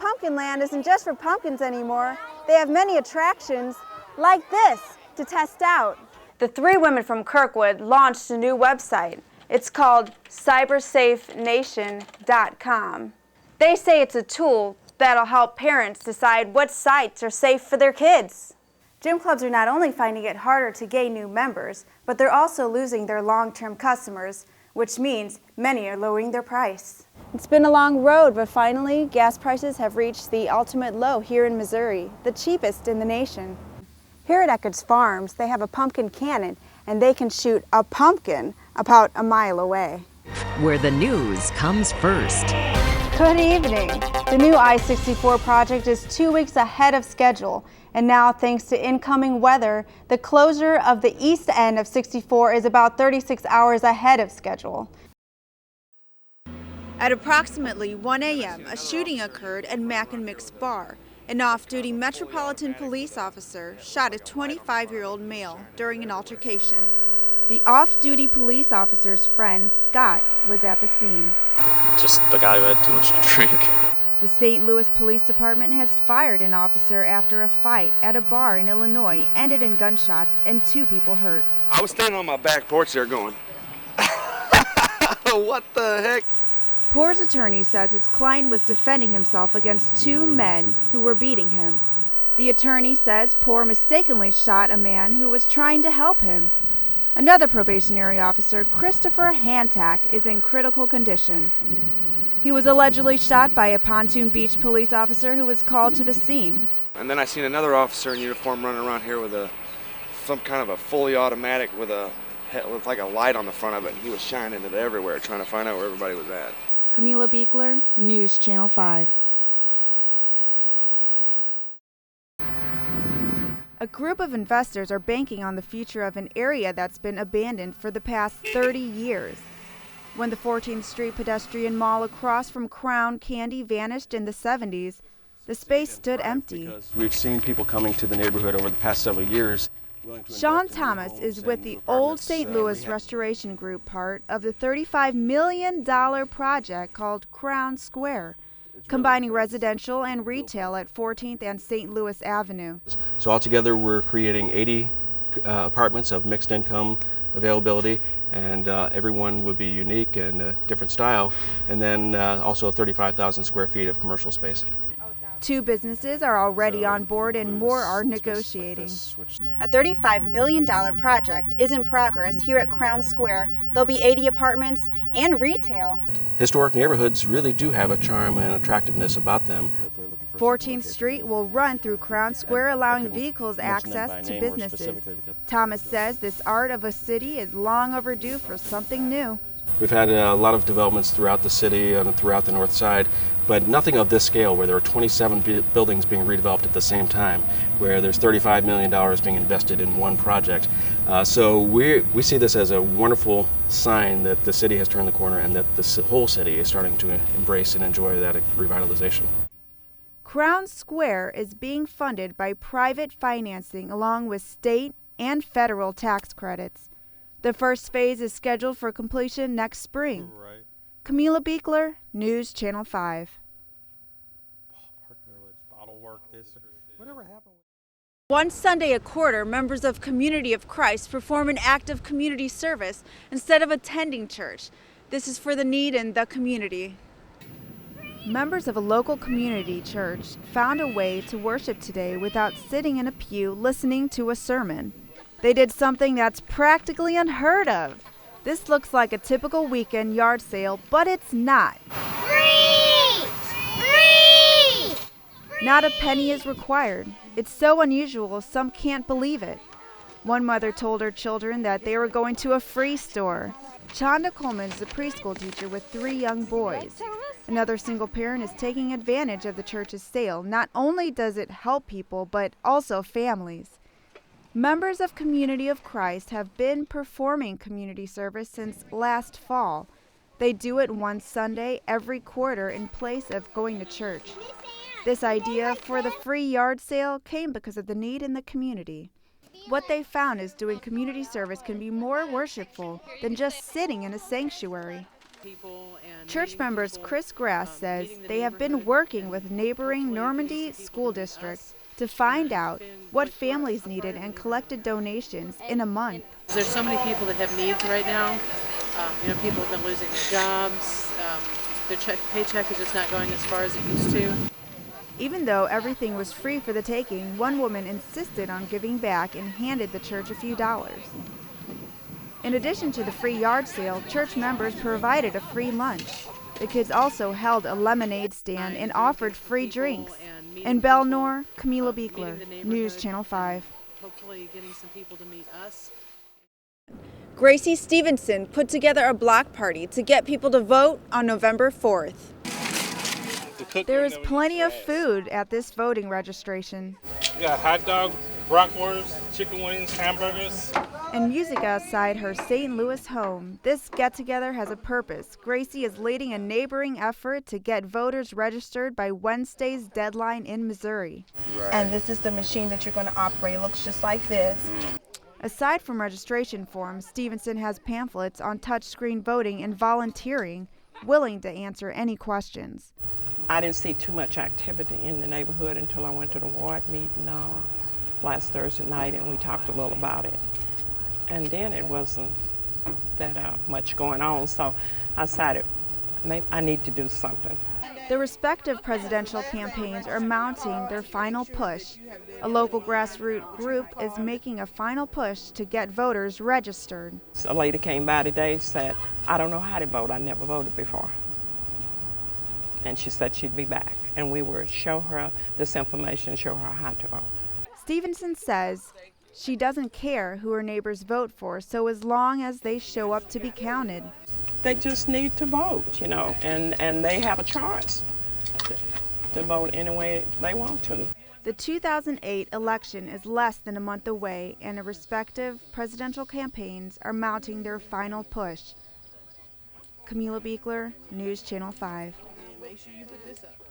Pumpkin Land isn't just for pumpkins anymore. They have many attractions like this to test out. The three women from Kirkwood launched a new website. It's called cybersafenation.com. They say it's a tool that'll help parents decide what sites are safe for their kids. Gym clubs are not only finding it harder to gain new members, but they're also losing their long-term customers, which means many are lowering their price. It's been a long road, but finally, gas prices have reached the ultimate low here in Missouri, the cheapest in the nation. Here at Eckerd's Farms, they have a pumpkin cannon, and they can shoot a pumpkin about a mile away. Where the news comes first. Good evening. The new I-64 project is 2 weeks ahead of schedule, and now, thanks to incoming weather, the closure of the east end of 64 is about 36 hours ahead of schedule. At approximately 1 a.m., a shooting occurred at Mac and Mick's Bar. An off-duty Metropolitan Police officer shot a 25-year-old male during an altercation. The off-duty police officer's friend, Scott, was at the scene. Just the guy who had too much to drink. The St. Louis Police Department has fired an officer after a fight at a bar in Illinois ended in gunshots and 2 people hurt. I was standing on my back porch there going, what the heck? Poor's attorney says his client was defending himself against 2 men who were beating him. The attorney says Poor mistakenly shot a man who was trying to help him. Another probationary officer, Christopher Hantack, is in critical condition. He was allegedly shot by a Pontoon Beach police officer who was called to the scene. And then I seen another officer in uniform running around here with some kind of a fully automatic with like a light on the front of it, and he was shining it everywhere trying to find out where everybody was at. Camila Buechler, News Channel 5. A group of investors are banking on the future of an area that's been abandoned for the past 30 years. When the 14th Street pedestrian mall across from Crown Candy vanished in the 70s, the space stood empty. We've seen people coming to the neighborhood over the past several years. Sean Thomas is with the Old St. Louis Restoration Group, part of the $35 million project called Crown Square, combining residential and retail at 14th and St. Louis Avenue. So altogether we're creating 80 apartments of mixed income availability, and everyone would be unique and a different style, and then also 35,000 square feet of commercial space. 2 businesses are already on board and more are negotiating. A $35 million project is in progress here at Crown Square. There'll be 80 apartments and retail. Historic neighborhoods really do have a charm and attractiveness about them. 14th Street will run through Crown Square, allowing vehicles access to businesses. Thomas says this art of a city is long overdue for something new. We've had a lot of developments throughout the city and throughout the north side, but nothing of this scale, where there are 27 buildings being redeveloped at the same time, where there's $35 million being invested in one project. So we see this as a wonderful sign that the city has turned the corner and that the whole city is starting to embrace and enjoy that revitalization. Crown Square is being funded by private financing along with state and federal tax credits. The first phase is scheduled for completion next spring. Right. Camila Buechler, News Channel 5. One Sunday a quarter, members of Community of Christ perform an act of community service instead of attending church. This is for the need in the community. Members of a local community church found a way to worship today without sitting in a pew listening to a sermon. They did something that's practically unheard of. This looks like a typical weekend yard sale, but it's not. Free! Free! Not a penny is required. It's so unusual, some can't believe it. One mother told her children that they were going to a free store. Chanda Coleman is a preschool teacher with 3 young boys. Another single parent is taking advantage of the church's sale. Not only does it help people, but also families. Members of Community of Christ have been performing community service since last fall. They do it one Sunday every quarter in place of going to church. This idea for the free yard sale came because of the need in the community. What they found is doing community service can be more worshipful than just sitting in a sanctuary. Church members Chris Grass says they have been working with neighboring Normandy school districts to find out what families needed and collected donations in a month. There's so many people that have needs right now. People have been losing their jobs. Their paycheck is just not going as far as it used to. Even though everything was free for the taking, one woman insisted on giving back and handed the church a few dollars. In addition to the free yard sale, church members provided a free lunch. The kids also held a lemonade stand and offered free drinks. In Belnor, Camila Buechler, News Channel 5. Hopefully getting some people to meet us. Gracie Stevenson put together a block party to get people to vote on November 4th. There is plenty of food at this voting registration. We got hot dogs, bratwurst, chicken wings, hamburgers. And music outside her St. Louis home. This get-together has a purpose. Gracie is leading a neighboring effort to get voters registered by Wednesday's deadline in Missouri. Right. And this is the machine that you're going to operate. It looks just like this. Aside from registration forms, Stevenson has pamphlets on touchscreen voting and volunteering, willing to answer any questions. I didn't see too much activity in the neighborhood until I went to the ward meeting last Thursday night, and we talked a little about it. And then it wasn't that much going on, so I decided maybe I need to do something. The respective presidential campaigns are mounting their final push. A local grassroots group is making a final push to get voters registered. A lady came by today and said, I don't know how to vote. I never voted before. And she said she'd be back, and we would show her this information, show her how to vote. Stevenson says she doesn't care who her neighbors vote for, so as long as they show up to be counted. They just need to vote, and they have a choice to vote any way they want to. The 2008 election is less than a month away, and the respective presidential campaigns are mounting their final push. Camila Buechler, News Channel 5. Make sure you put this up.